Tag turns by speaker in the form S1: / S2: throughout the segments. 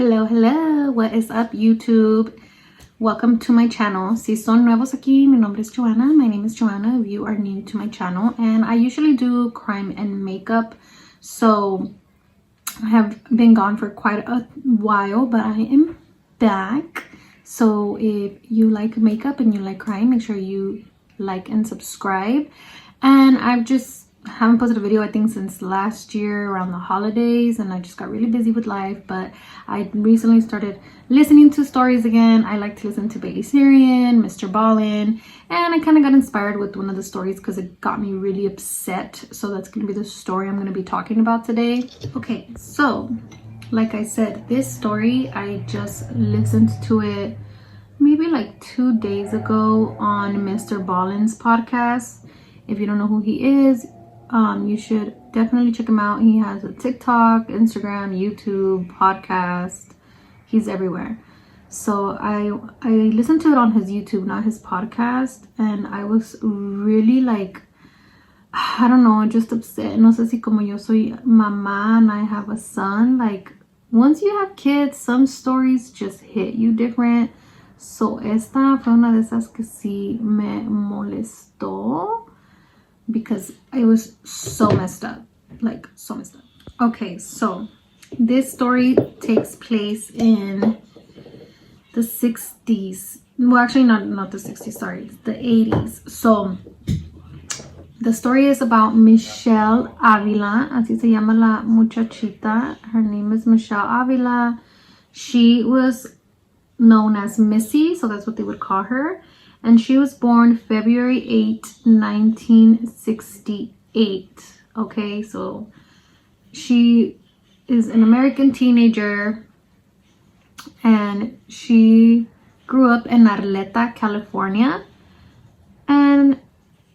S1: Hello, what is up YouTube? Welcome to my channel. Si son nuevos aquí, mi nombre es Joanna. My name is Joanna if you are new to my channel, and I usually do crime and makeup. So I have been gone for quite a while, but I am back. So if you like makeup and you like crime, make sure you like and subscribe. And I've just haven't posted a video I think since last year around the holidays, and I just got really busy with life. But I recently started listening to stories again. I like to listen to Baby Syrian, Mr. Ballin, and I kind of got inspired with one of the stories because it got me really upset. So that's going to be the story I'm going to be talking about today. Okay, so like I said, this story I just listened to it maybe like 2 days ago on Mr. Ballin's podcast. If you don't know who he is, you should definitely check him out. He has a TikTok, Instagram, YouTube, podcast. He's everywhere. So I listened to it on his YouTube, not his podcast, and I was really like, I don't know, just upset. No sé si como yo soy mamá and I have a son, like once you have kids, some stories just hit you different. So esta fue una de esas que sí me molestó, because it was so messed up, like so messed up. Okay, so this story takes place in the 60s. Well, actually not the 60s, sorry, the 80s. So the story is about Michelle Avila, así se llama la muchachita. Her name is Michelle Avila. She was known as Missy, so that's what they would call her. And she was born February 8, 1968. Okay, so she is an American teenager, and she grew up in Arleta, California, and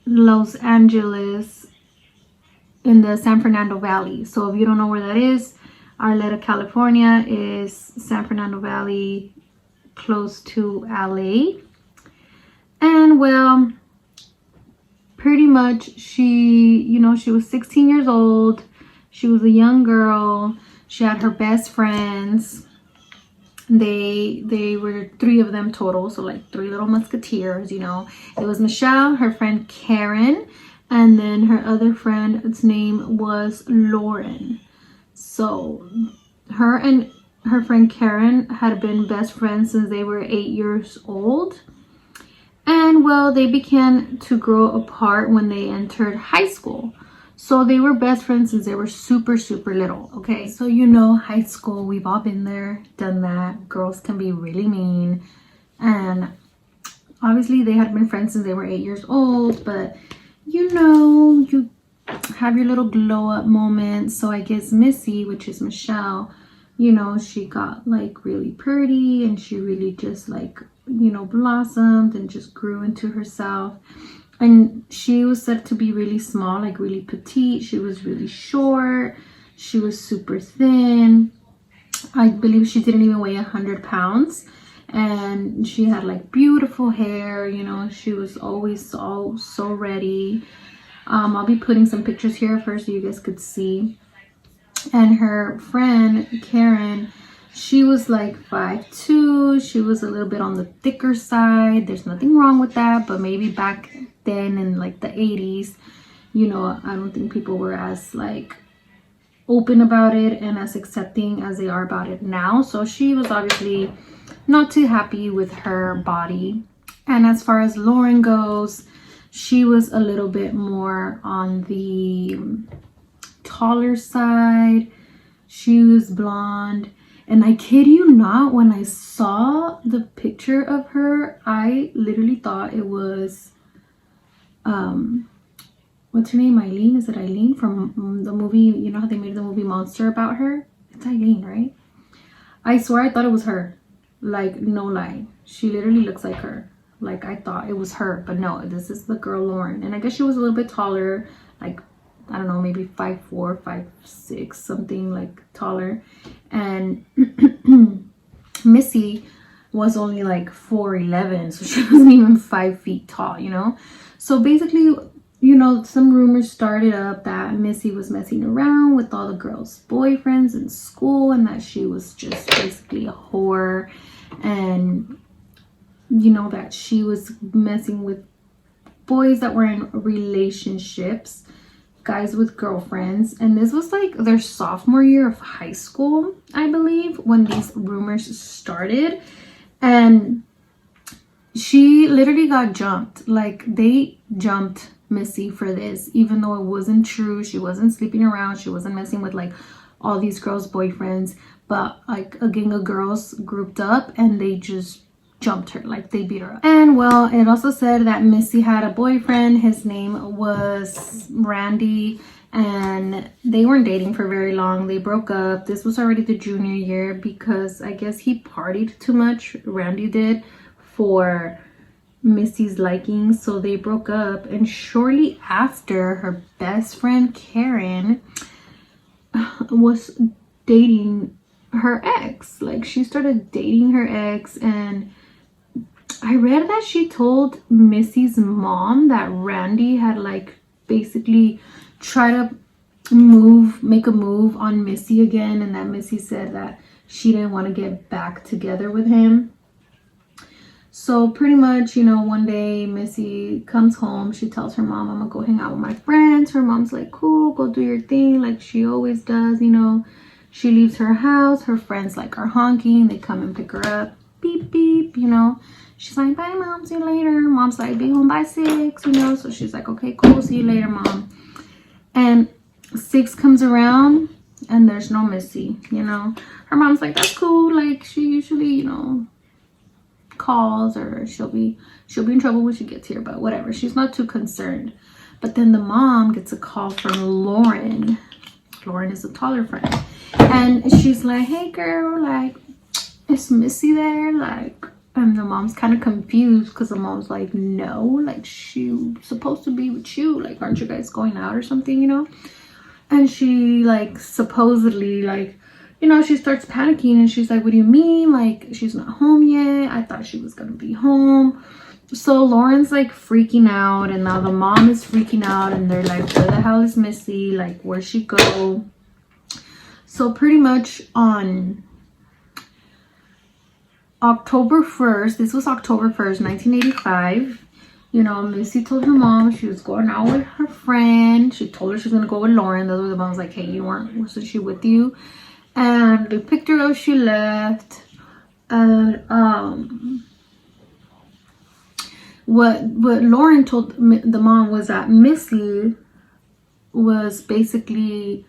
S1: Los Angeles in the San Fernando Valley. So if you don't know where that is, Arleta, California is San Fernando Valley, close to LA. And well, pretty much she was 16 years old. She was a young girl. She had her best friends. They were 3 of them total, so like 3 little musketeers, It was Michelle, her friend Karen, and then her other friend's name was Lauren. So her and her friend Karen had been best friends since they were 8 years old. And well, they began to grow apart when they entered high school. So they were best friends since they were super little. Okay, so high school, we've all been there, done that. Girls can be really mean. And obviously they had been friends since they were 8 years old, but you have your little glow up moments. So I guess Missy, which is Michelle, she got like really pretty, and she really just like blossomed and just grew into herself. And she was said to be really small, like really petite. She was really short. She was super thin. I believe she didn't even weigh 100 pounds. And she had like beautiful hair. She was always so ready. I'll be putting some pictures here first so you guys could see. And her friend Karen, she was like 5'2". She was a little bit on the thicker side. There's nothing wrong with that, but maybe back then in like the 80s, I don't think people were as like open about it and as accepting as they are about it now. So she was obviously not too happy with her body. And as far as Lauren goes, she was a little bit more on the taller side. She was blonde. And I kid you not, when I saw the picture of her, I literally thought it was, what's her name? Eileen? Is it Eileen from the movie? You know how they made the movie Monster about her? It's Eileen, right? I swear I thought it was her. Like, no lie. She literally looks like her. Like, I thought it was her. But no, this is the girl Lauren. And I guess she was a little bit taller, like, I don't know, maybe 5'4", 5'6", something like taller. And Missy was only like 4'11", so she wasn't even 5 feet tall, So basically, you know, some rumors started up that Missy was messing around with all the girls' boyfriends in school and that she was just basically a whore, and you know, that she was messing with boys that were in relationships, guys with girlfriends. And this was like their sophomore year of high school, I believe, when these rumors started. And she literally got jumped. Like, they jumped Missy for this, even though it wasn't true. She wasn't sleeping around, she wasn't messing with like all these girls' boyfriends, but like a gang of girls grouped up and they just jumped her, like they beat her up. And well, it also said that Missy had a boyfriend. His name was Randy, and they weren't dating for very long. They broke up. This was already the junior year because I guess he partied too much, Randy did, for Missy's liking. So they broke up, and shortly after, her best friend Karen was dating her ex. Like, she started dating her ex, and I read that she told Missy's mom that Randy had like basically tried to make a move on Missy again, and that Missy said that she didn't want to get back together with him. So pretty much, you know, one day Missy comes home, she tells her mom, I'm gonna go hang out with my friends. Her mom's like, cool, go do your thing, like she always does, you know. She leaves her house, her friends like are honking, they come and pick her up, beep beep, you know. She's like, bye mom, see you later. Mom's like, be home by 6, you know. So she's like, okay, cool, see you later, mom. And 6 comes around and there's no Missy, you know. Her mom's like, that's cool, like she usually, you know, calls, or she'll be in trouble when she gets here, but whatever, she's not too concerned. But then the mom gets a call from Lauren. Lauren is a taller friend, and she's like, hey girl, like, is Missy there? Like, and the mom's kind of confused because the mom's like, no, like she's supposed to be with you, like aren't you guys going out or something, you know. And she like supposedly, like, you know, she starts panicking and she's like, what do you mean? Like, she's not home yet. I thought she was gonna be home. So Lauren's like freaking out, and now the mom is freaking out, and they're like, where the hell is Missy? Like, where'd she go? So pretty much on October 1st, this was October 1st, 1985, you know, Missy told her mom she was going out with her friend. She told her she was gonna go with Lauren. That's why the mom was like, hey, wasn't she with you? And they picked her up, she left. And what Lauren told the mom was that Missy was basically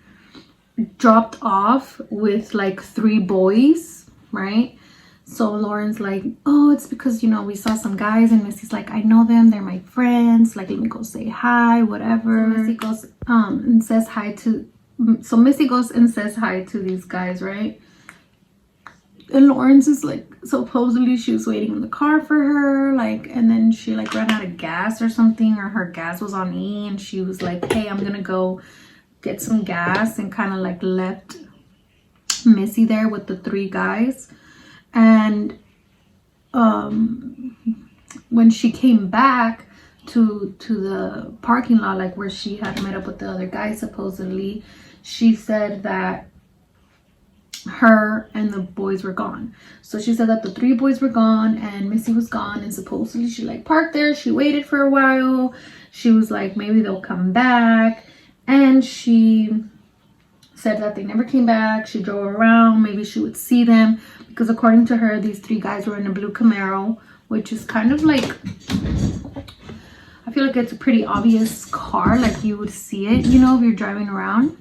S1: dropped off with like 3 boys, right? So Lauren's like, oh, it's because, you know, we saw some guys, and Missy's like, I know them, they're my friends, like, let me go say hi, whatever. So Missy goes and says hi to, so Missy goes and says hi to these guys, right? And Lawrence is like, supposedly she was waiting in the car for her, like, and then she like ran out of gas or something, or her gas was on E, and she was like, hey, I'm gonna go get some gas, and kind of like left Missy there with the 3 guys. And when she came back to the parking lot, like where she had met up with the other guy, supposedly, she said that her and the boys were gone. So she said that the 3 boys were gone and Missy was gone, and supposedly she like parked there, she waited for a while, she was like, maybe they'll come back, and she said that they never came back. She drove around, maybe she would see them, because according to her, these 3 guys were in a blue Camaro, which is kind of like, I feel like it's a pretty obvious car, like you would see it, you know, if you're driving around.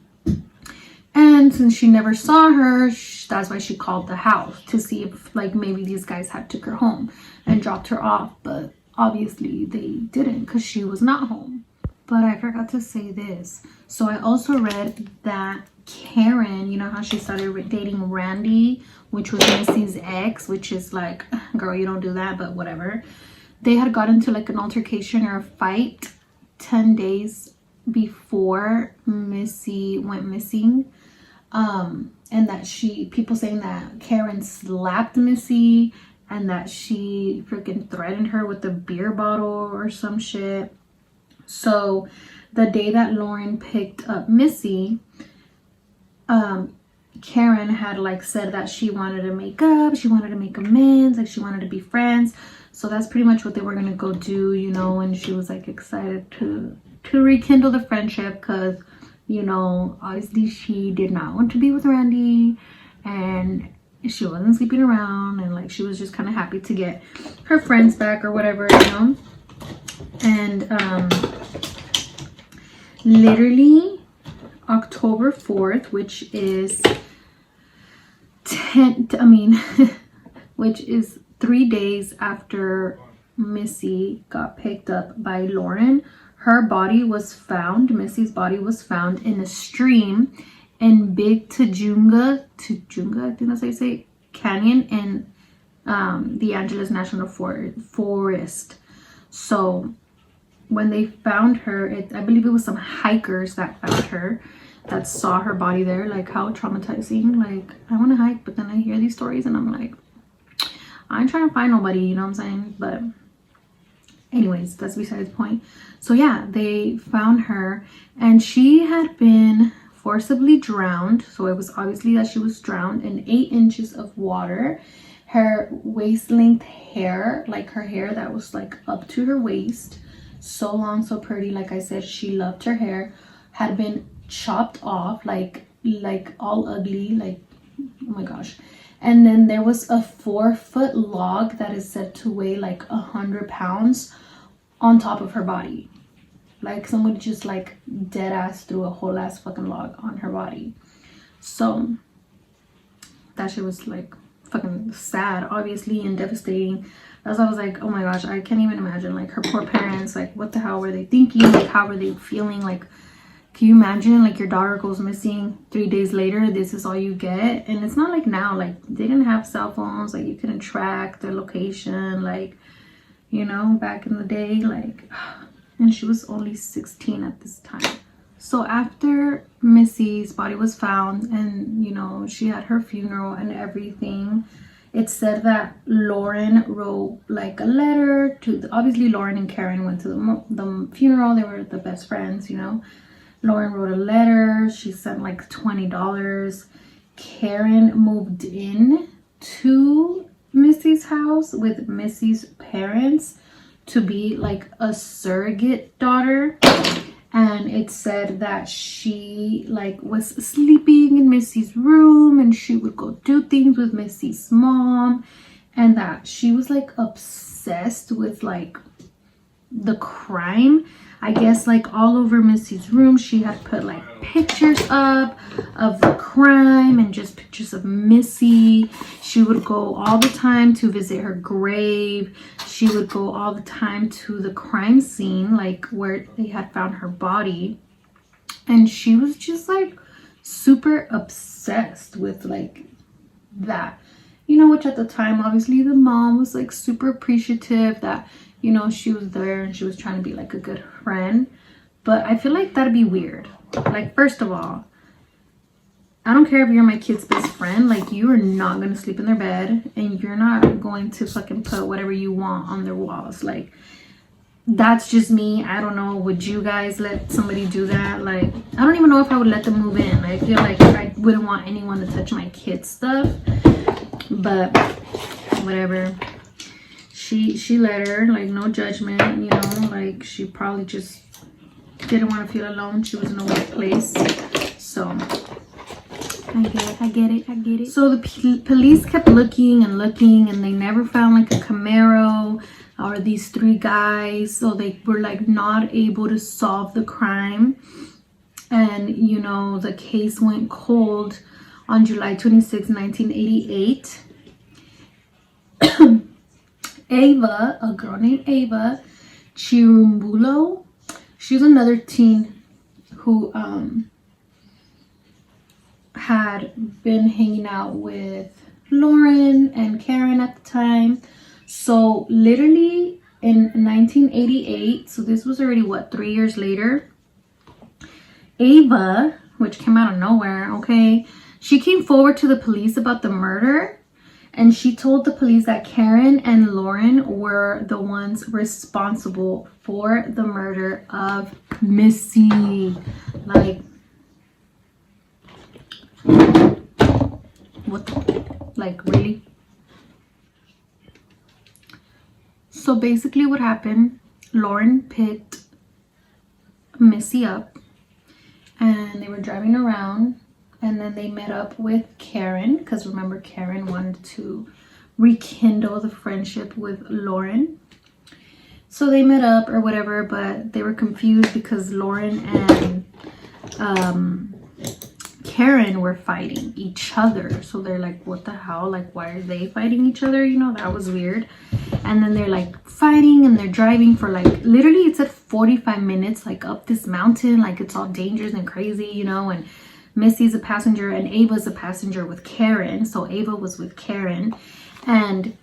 S1: And since she never saw her, that's why she called the house to see if like maybe these guys had took her home and dropped her off, but obviously they didn't because she was not home. But I forgot to say this. So I also read that Karen, you know how she started dating Randy, which was Missy's ex, which is like, girl, you don't do that, but whatever. They had got into like an altercation or a fight 10 days before Missy went missing. And that people saying that Karen slapped Missy, and that she freaking threatened her with a beer bottle or some shit. So the day that Lauren picked up Missy, Karen had like said that she wanted to make up, she wanted to make amends, like she wanted to be friends. So that's pretty much what they were gonna go do, you know. And she was like excited to rekindle the friendship, because, you know, obviously she did not want to be with Randy and she wasn't sleeping around, and like she was just kind of happy to get her friends back or whatever, you know. And literally October 4th, which is which is 3 days after Missy got picked up by Lauren, her body was found, Missy's body was found in a stream in Big Tujunga, I think that's how you say it, Canyon in the Angeles National Forest. So when they found her, I believe it was some hikers that found her, that saw her body there. Like, how traumatizing. Like, I want to hike, but then I hear these stories and I'm like, I ain't trying to find nobody, you know what I'm saying? But anyways, that's besides the point. So yeah, they found her and she had been forcibly drowned. So it was obviously that she was drowned in 8 inches of water. Her waist length hair, like her hair that was like up to her waist, so long, so pretty, like I said, she loved her hair, had been chopped off, like all ugly, like, oh my gosh. And then there was a 4-foot log that is said to weigh like 100 pounds on top of her body. Like someone just like dead ass threw a whole ass fucking log on her body. So that shit was like fucking sad, obviously, and devastating. As I was like, oh my gosh, I can't even imagine, like, her poor parents, like, what the hell were they thinking? Like, how were they feeling? Like, can you imagine, like, your daughter goes missing 3 days later, this is all you get? And it's not like now, like, they didn't have cell phones, like, you couldn't track their location, like, you know, back in the day, like, and she was only 16 at this time. So after Missy's body was found and, you know, she had her funeral and everything, it said that Lauren wrote like a letter to obviously Lauren and Karen went to the funeral. They were the best friends, you know. Lauren wrote a letter. She sent like $20. Karen moved in to Missy's house with Missy's parents to be like a surrogate daughter. And it said that she like was sleeping in Missy's room and she would go do things with Missy's mom, and that she was like obsessed with like the crime. I guess like all over Missy's room she had put like pictures up of the crime and just pictures of Missy. She would go all the time to visit her grave. She would go all the time to the crime scene, like where they had found her body. And she was just like super obsessed with like that, you know, which at the time obviously the mom was like super appreciative that, you know, she was there and she was trying to be like a good friend. But I feel like that'd be weird. Like, first of all, I don't care if you're my kid's best friend, like, you are not gonna sleep in their bed and you're not going to fucking put whatever you want on their walls. Like, that's just me. I don't know, would you guys let somebody do that? Like, I don't even know if I would let them move in. I feel like I wouldn't want anyone to touch my kid's stuff, but whatever. She let her, like, no judgment, you know, like, she probably just didn't want to feel alone. She was in a weird place. So I get it. So the police kept looking and looking, and they never found like a Camaro or these 3 guys. So they were like not able to solve the crime. And, you know, the case went cold on July 26, 1988. Ava, a girl named Ava Chirumbulo, she was another teen who had been hanging out with Lauren and Karen at the time. So literally in 1988, so this was already what, 3 years later, Ava, which came out of nowhere, okay, she came forward to the police about the murder. And she told the police that Karen and Lauren were the ones responsible for the murder of Missy. Like, what the, like, really? So basically what happened, Lauren picked Missy up and they were driving around, and then they met up with Karen, because remember, Karen wanted to rekindle the friendship with Lauren. So they met up or whatever, but they were confused because Lauren and Karen were fighting each other. So they're like, what the hell? Like, why are they fighting each other? You know, that was weird. And then they're like fighting, and they're driving for like, literally it said 45 minutes, like up this mountain, like it's all dangerous and crazy, you know. And Missy's a passenger and Ava's a passenger with Karen. So Ava was with Karen, and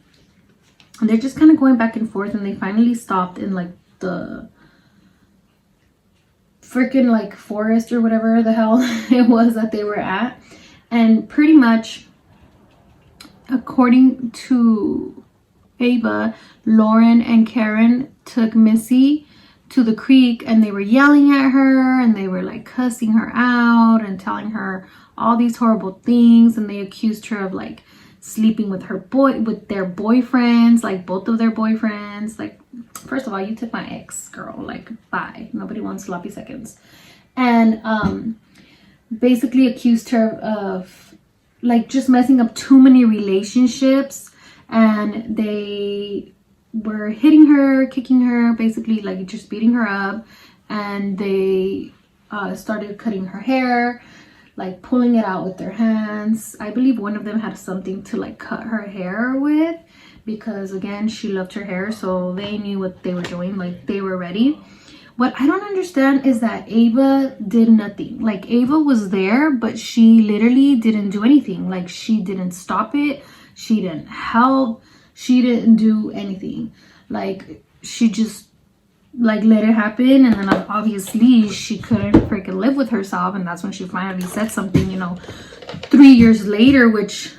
S1: they're just kind of going back and forth, and they finally stopped in like the freaking like forest or whatever the hell it was that they were at. And pretty much, according to Ava, Lauren and Karen took Missy to the creek, and they were yelling at her, and they were like cussing her out and telling her all these horrible things, and they accused her of like sleeping with their boyfriends, like both of their boyfriends. Like, first of all, you took my ex, girl, like, bye. Nobody wants sloppy seconds. And basically accused her of like just messing up too many relationships, and they were hitting her, kicking her, basically like just beating her up. And they started cutting her hair, like pulling it out with their hands. I believe one of them had something to like cut her hair with, because again, she loved her hair, so they knew what they were doing, like they were ready. What I don't understand is that Ava did nothing. Like, Ava was there, but she literally didn't do anything. Like, she didn't stop it, she didn't help, she didn't do anything. Like, she just like let it happen. And then obviously she couldn't freaking live with herself, and that's when she finally said something, you know, 3 years later, which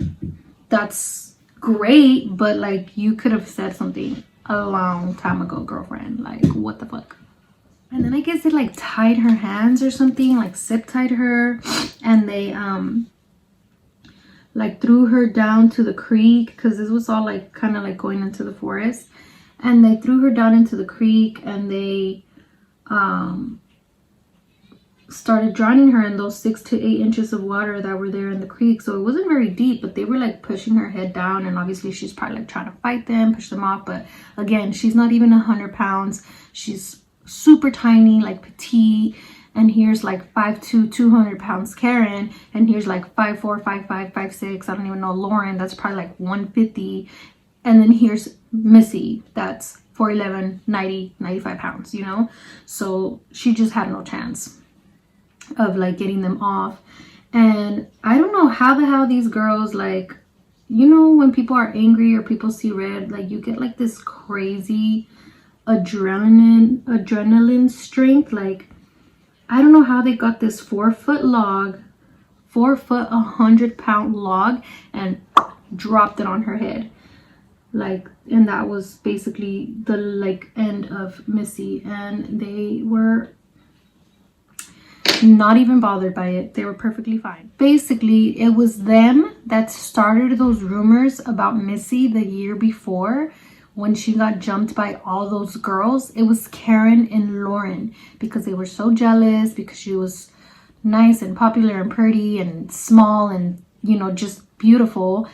S1: that's great, but like you could have said something a long time ago, girlfriend. Like, what the fuck? And then I guess they like tied her hands or something, like zip tied her, and they like threw her down to the creek, because this was all like kind of like going into the forest. And they threw her down into the creek, and they started drowning her in those 6 to 8 inches of water that were there in the creek. So it wasn't very deep, but they were like pushing her head down, and obviously she's probably like trying to fight them, push them off. But again, she's not even 100 pounds. She's super tiny, like petite. And here's like 5'2", 200 pounds Karen, and here's like 5'4", 5'5", 5'6", I don't even know, Lauren, that's probably like 150. And then here's Missy, that's 4'11", 90, 95 pounds, you know? So she just had no chance of like getting them off. And I don't know how the hell these girls, like, you know, when people are angry or people see red, like you get like this crazy adrenaline strength. Like, I don't know how they got this 4-foot log, 4 foot, 100-pound log, and dropped it on her head. Like, and that was basically the like end of Missy, and they were not even bothered by it. They were perfectly fine. Basically, it was them that started those rumors about Missy the year before, when she got jumped by all those girls. It was Karen and Lauren, because they were so jealous, because she was nice and popular and pretty and small and, you know, just beautiful.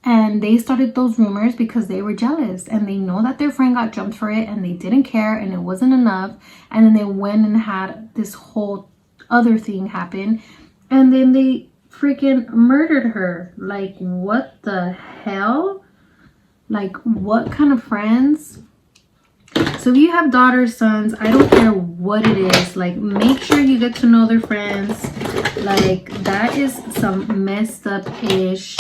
S1: And they started those rumors because they were jealous, and they know that their friend got jumped for it, and they didn't care, and it wasn't enough. And then they went and had this whole other thing happen, and then they freaking murdered her. Like, what the hell? Like, what kind of friends? So if you have daughters, sons, I don't care what it is, like, make sure you get to know their friends. Like, that is some messed up ish.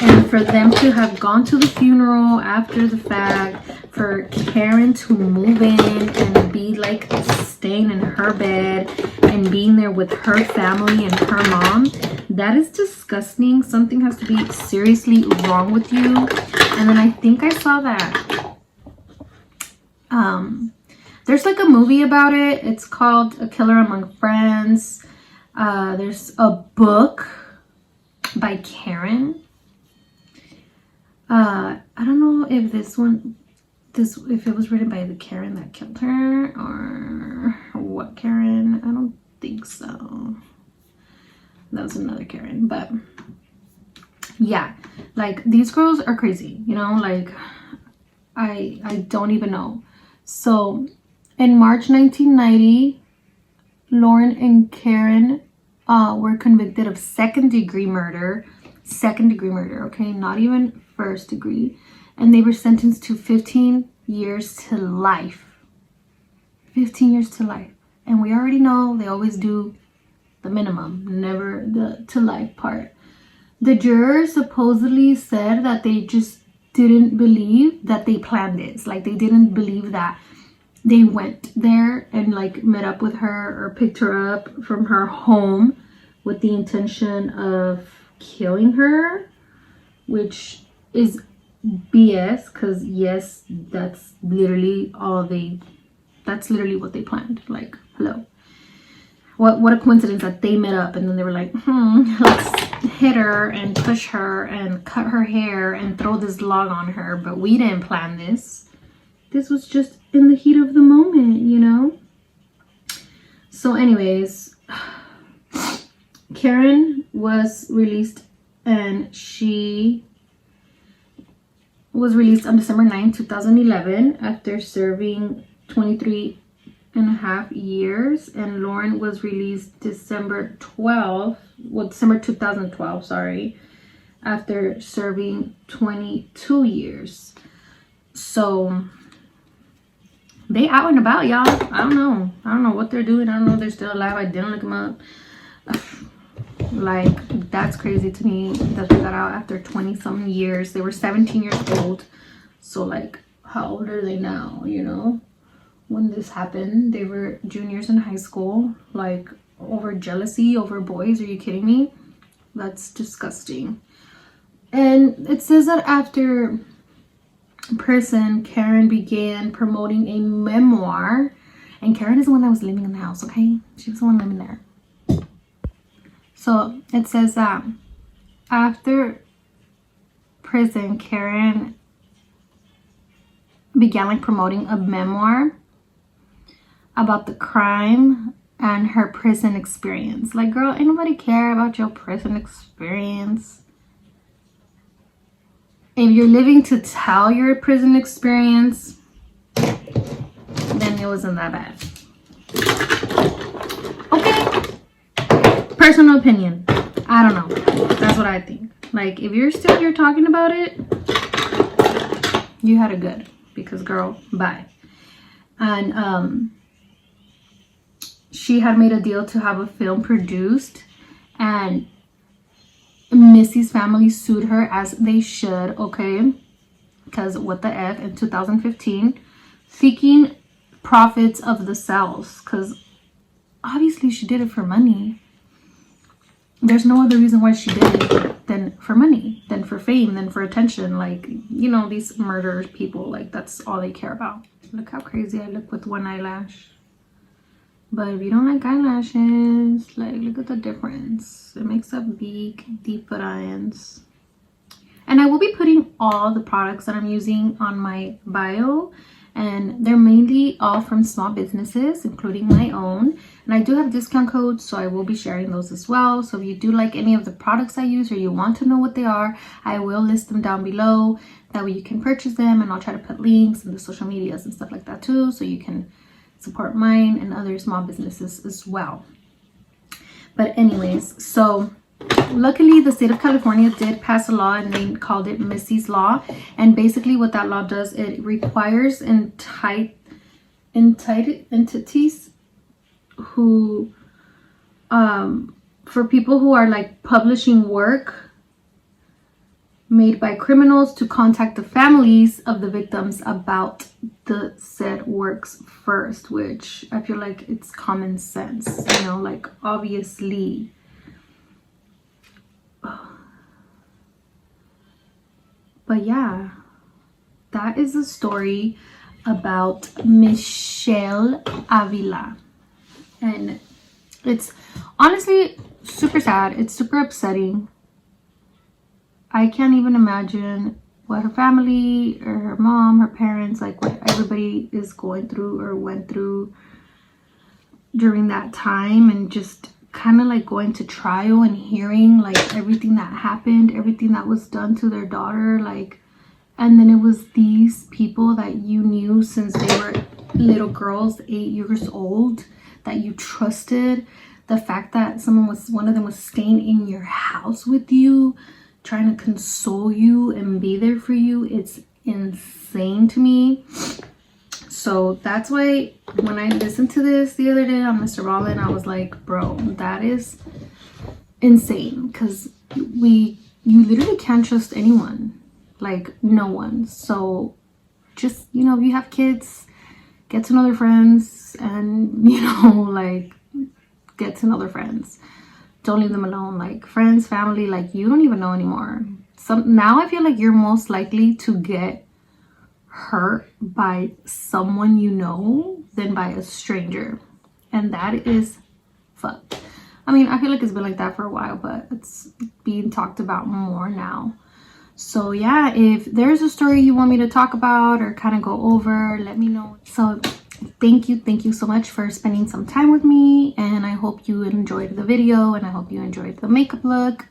S1: And for them to have gone to the funeral after the fact, for Karen to move in and be like staying in her bed and being there with her family and her mom, That is disgusting. Something has to be seriously wrong with you. And then I think I saw that there's like a movie about it. It's called A Killer Among Friends. There's a book by Karen. I don't know if if it was written by the Karen that killed her or what Karen. I don't think so. That was another Karen. But yeah, like these girls are crazy, you know, like I don't even know. So in March 1990, Lauren and Karen were convicted of second-degree murder, okay, not even first degree, and they were sentenced to 15 years to life. 15 years to life. And we already know they always do the minimum, never the to life part. The jurors supposedly said that they just didn't believe that they planned this. Like, they didn't believe that they went there and like met up with her or picked her up from her home with the intention of killing her, which is BS, because yes, that's literally what they planned. Like, hello. What a coincidence that they met up and then they were like, let's hit her and push her and cut her hair and throw this log on her, but we didn't plan this. This was just in the heat of the moment, you know? So anyways, Karen was released, and she was released on December 9, 2011 after serving 23.5 years, and Lauren was released December 2012, sorry, after serving 22 years. So they out and about, y'all. I don't know what they're doing. I don't know if they're still alive. I didn't look them up. Like, that's crazy to me that they got out after 20-something years. They were 17 years old. So, like, how old are they now, you know? When this happened, they were juniors in high school. Like, over jealousy, over boys. Are you kidding me? That's disgusting. And it says that after prison, Karen began promoting a memoir. And Karen is the one that was living in the house, okay? She was the one living there. So it says that after prison, Karen began like promoting a memoir about the crime and her prison experience. Like, girl, ain't nobody care about your prison experience. If you're living to tell your prison experience, then it wasn't that bad. Okay. Personal opinion. I don't know. That's what I think. Like, if you're still here talking about it, you had it good. Because, girl, bye. And she had made a deal to have a film produced, and Missy's family sued her, as they should, okay? Because what the F, in 2015, seeking profits of the sales, because obviously she did it for money. There's no other reason why she did it than for money, than for fame, than for attention. Like, you know, these murderers people, like, that's all they care about. Look how crazy I look with one eyelash. But if you don't like eyelashes, like, look at the difference. It makes up big, deep lines. And I will be putting all the products that I'm using on my bio. And they're mainly all from small businesses, including my own. And I do have discount codes, so I will be sharing those as well. So if you do like any of the products I use, or you want to know what they are, I will list them down below. That way you can purchase them, and I'll try to put links in the social medias and stuff like that too, so you can support mine and other small businesses as well. But anyways, so luckily the state of California did pass a law, and they called it Missy's Law. And basically what that law does, it requires entities who for people who are like publishing work made by criminals to contact the families of the victims about the said works first, which I feel like it's common sense, you know, like obviously But yeah, that is the story about Michelle Avila. And it's honestly super sad. It's super upsetting. I can't even imagine what her family or her mom, her parents, like what everybody is going through or went through during that time, and just kind of like going to trial and hearing like everything that happened, everything that was done to their daughter, like, and then it was these people that you knew since they were little girls, 8 years old, that you trusted. The fact that one of them was staying in your house with you, trying to console you and be there for you, it's insane to me. So that's why when I listened to this the other day on Mr. Ballin, I was like, bro, that is insane. Because you literally can't trust anyone, like no one. So just, you know, if you have kids, get to know their friends, and, you know, like, get to know their friends. Don't leave them alone. Like, friends, family, like, you don't even know anymore. Now I feel like you're most likely to get hurt by someone you know than by a stranger, and that is fucked. I mean, I feel like it's been like that for a while, but it's being talked about more now. So yeah, if there's a story you want me to talk about or kind of go over, let me know. So thank you so much for spending some time with me, and I hope you enjoyed the video, and I hope you enjoyed the makeup look.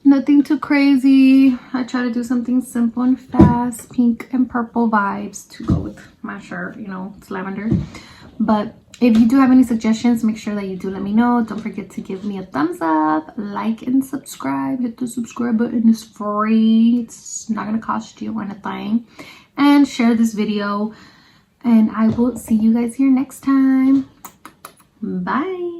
S1: Nothing too crazy. I try to do something simple and fast, pink and purple vibes to go with my shirt, you know, it's lavender. But if you do have any suggestions, make sure that you do let me know. Don't forget to give me a thumbs up, like and subscribe. Hit the subscribe button, it's free, it's not gonna cost you anything. And share this video, and I will see you guys here next time. Bye.